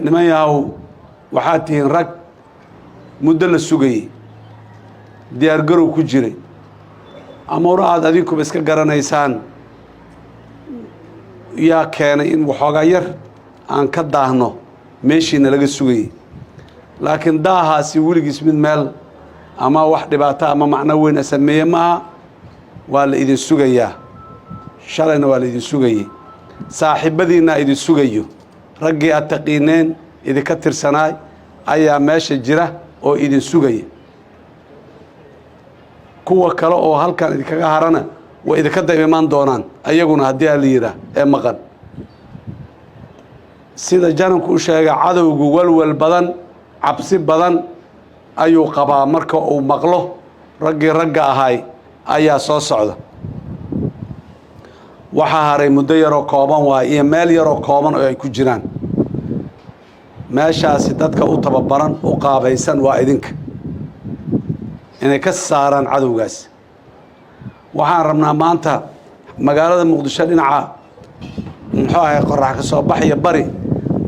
niman yahow waxaad tihiin rag muddo la sugayey diyaargarow ku jiray amuura aad adinkuba iska garanaysaan yaa keenay in waxoogaa yar aan ka daahno meeshiina laga sugayey laakiin daahaasi weligiis mid meel ama wax dhibaato ama macno weyn sameeye maaha waa la idin sugayaa shalayna waa la idin sugayey saaxiibadiinna idin sugayo raggii aad taqiineen idinka tirsanaay ayaa meesha jira oo idin sugaya kuwa kale oo halkan idinkaga harana way idinka daba imaan doonaan ayaguna haddii aan la yidhaah ee maqan sida jananku u sheegay cadowgu walwal badan cabsi badan ayuu qabaa marka uu maqlo raggii ragga ahay ayaa soo socda waxaa haray muddo yaroo kooban waay iyo meel yaroo kooban oo ay ku jiraan meeshaasi dadka u tababaran u qaabaysan waa idinka inay ka saaraan cadowgaas waxaan rabnaa maanta magaalada muqdisho dhinaca muxuu ahay qorax ka soo baxaya bari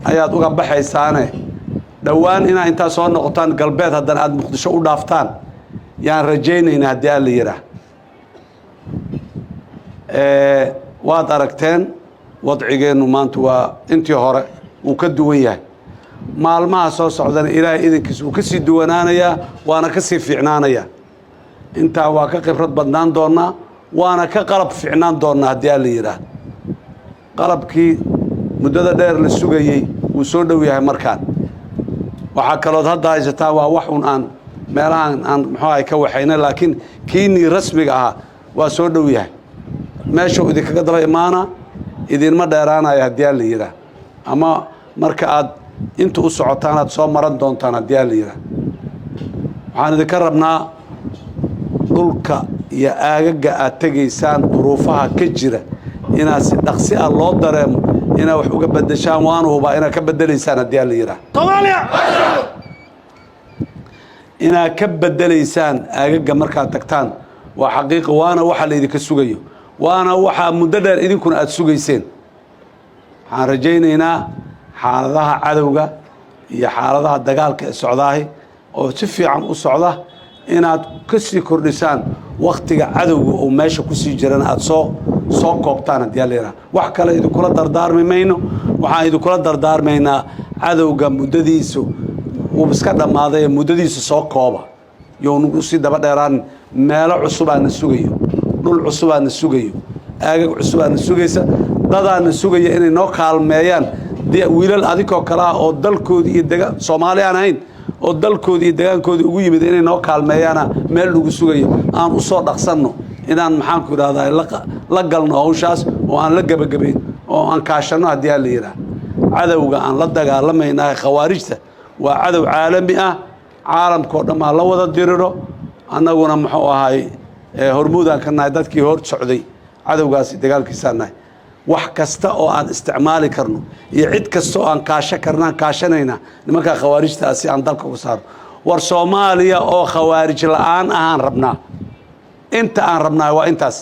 ayaad uga baxaysaane dhowaan inaa intaa soo noqotaan galbeed haddana aad muqdisho u dhaaftaan yaan rajaynaynaa haddii aan la yidhaah waad aragteen wadcigeennu maanta waa intii hore wuu ka duwan yahay maalmaha soo socdana ilaahay idinkiisa wuu ka sii duwanaanayaa waana ka sii fiicnaanayaa intaa waa ka khibrad badnaan doonnaa waana ka qalab fiicnaan doonnaa haddii aan la yidhaah qalabkii muddada dheer la sugayey wuu soo dhow yahay markaan waxaa kalood hadda haysataa waa wax un aan meelahaan aan muxuu ahay ka waxayna laakiin kiinii rasmiga ahaa waa soo dhow yahay meeshuu idinkaga daba imaana idinma dheeraanaya haddii aan la yidhaah ama marka aad inta u socotaan aad soo maran doontaan haddii aan la yidhaah waxaan idinka rabnaa dhulka iyo aagaga aad tegaysaan duruufaha ka jira inaad si dhaqsi ah loo dareemo inaad wax uga beddeshaan waanu hubaa inaad ka beddelaysaan haddii aan la yidhaah soomaaliya inaad ka beddelaysaan aagaga markaad tagtaan waa xaqiiqa waana waxa la idinka sugayo waana waxaa muddo dheer idinkuna aada sugayseen waxaan rajaynaynaa xaaladaha cadowga iyo xaaladaha dagaalka ee socdaahi oo si fiican u socda inaad ka sii kordhisaan wakhtiga cadowga oo meesha ku sii jirana aada soo koobtaan haddii aan la yidhaha wax kale idinkula dardaarmi mayno waxaan idinkula dardaarmaynaa cadowga muddadiisu wuu iska dhammaaday ee muddadiisu soo kooba younagu sii daba dheeraan meelo cusubaana sugayo dhul cusubaana sugayo aagag cusubaana sugaysa dadaana sugaya inay noo kaalmeeyaan wiilal adinkoo kale ah oo dalkoodii iyo degaan Soomaali aan ahayn oo dalkoodii iyo degaankoodii ugu yimid inay noo kaalmeeyaana meel lagu sugayo aan u soo dhaqsanno inaan maxaan ku yiraahdaa la galno hawshaas oo aan la gabagabayn oo aan kaashano haddii aan la yiraahdo cadowga aan la dagaalamaynahay khawaarijta waa cadow caalami ah caalamkoo dhan la wada diriro annaguna muxuu ahay hormuudaan ka nahay dadkii hor socday cadowgaasi dagaalkiisaan nahay wax kasta oo aan isticmaali karno iyo cid kasta oo aan kaashanayna nimanka khawaarijta si aan dalka u saaro war Soomaaliya oo khawaarij la'aan ahaan rabnaa inta aan rabnaa waa intaas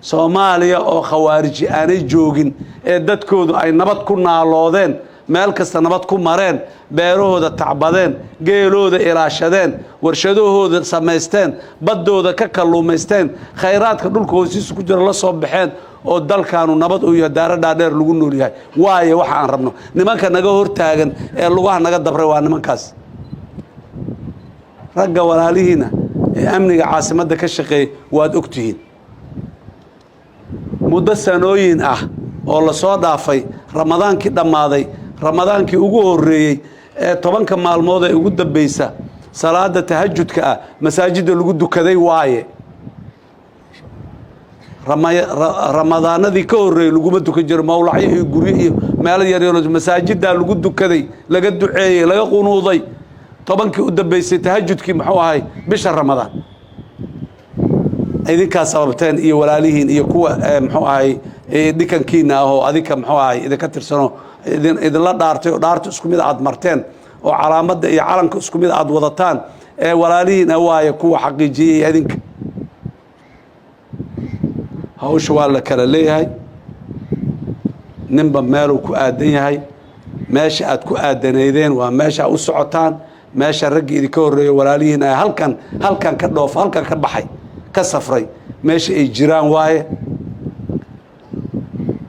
Soomaaliya oo khawaarij aanay joogin ee dadkoodu ay nabad ku naaloodeen meel kasta nabad ku mareen beerahooda tacbadeen geelooda ilaashadeen warshadahooda samaysteen baddooda ka kalluumaysteen khayraadka dhulka hoostiisa ku jira la soo baxeen oo dalkaanu nabad u yahay daara dhaadheer lagu nool yahay waaye waxa aan rabno nimanka naga hortaagan ee lugaha naga dabray waa nimankaas ragga walaalihiina ee amniga caasimadda ka shaqeeyay waad ogtihiin muddo sanooyin oo la soo dhaafay ramadaankii dhammaaday ramadaankii ugu horreeyey ee 10 maalmood ee ugu dambaysa salaada tahajjudka masaajidda lagu dukaday waaye ramadaanadii ka horreeyay laguma dukan jiro mawlacyo iyo guryo iyo meel yar yar masaajidda lagu dukaday laga duceeyay laga qunuuday 10kii u dambaysay tahajjudkii muxuu ahay bisha ramadaan idinka sababteen iyo walaalihiin iyo kuwa muxuu ahay dhikankiina oo adinka muxuu ahay idinka tirsano idin la dhaartay oo dhaartu isku mid aad marteen oo calaamadda iyo calanka isku mid aad wadataan ee walaalihiin waaye kuwa xaqiijiyay idinka hawsha waa la kala leeyahay ninba meel ku aadan yahay meesha aad ku aadaneydeen waa meesha u socotaan meesha ragga idinka horreeyay walaalihiin ay halkan ka dhoof halkan ka baxay ka safray meesha ay jiraan waaye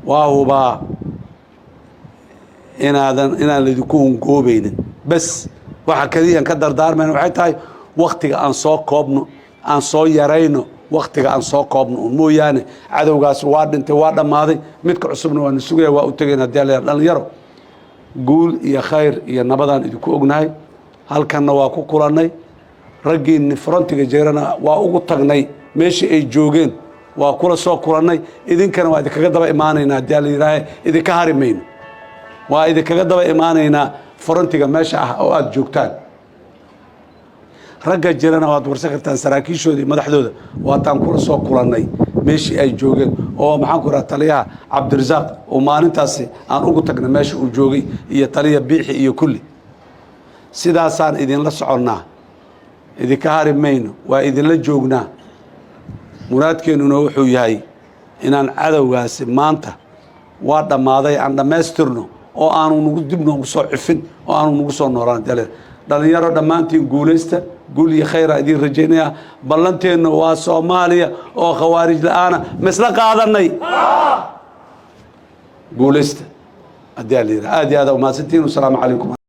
waa huba inaan idinku hungoobaynin bas waxa kaliya ka dardaarmayna waxay tahay waqtiga aan soo koobno aan soo yarayno waqtiga aan soo koobno mooyaane cadowgaas waa dhintay waa dhammaaday midka cusubna waa sugaya waa u tagayna dhalinyaro guul iyo khayr iyo nabadaan idinku ognahay halkanna waa ku kulannay raggiinni frontiga jeerana waa ugu tagnay meeshii ay joogeen waa kula soo kulannay idinkana waa idinkaga daba imaanaynaa haddii la yidhaahe idinka hari mayno waa idinkaga daba imaanaynaa frontiga meesha oo aad joogtaan ragga jirana waad warsan kartaan saraakiishoodii madaxdooda waataan kula soo kulannay meeshii ay joogeen oo maxaan ku rahaa taliyaha cabdirasaaq oo maalintaasi aan ugu tagnay meesha uu joogay iyo taliya biixi iyo kulli sidaasaan idinla soconnaa idinka hari mayno waa idinla joognaa muraadkeennuna wuxuu yahay inaan cadowgaasi maanta waa dhammaaday aan dhammaystirno oo aanu nagu dib noogu soo cifin oo aanu nagu soo noolaan dhalinyaro dhammaantiin guulaysta guul iyo khayra idiin rajaynaya ballanteenna waa Soomaaliya oo khawaarij la'aana misla qaadanay guulaysta haddii la yiraahdo aad iyo aad u mahadsantiin. Assalaamu calaykum.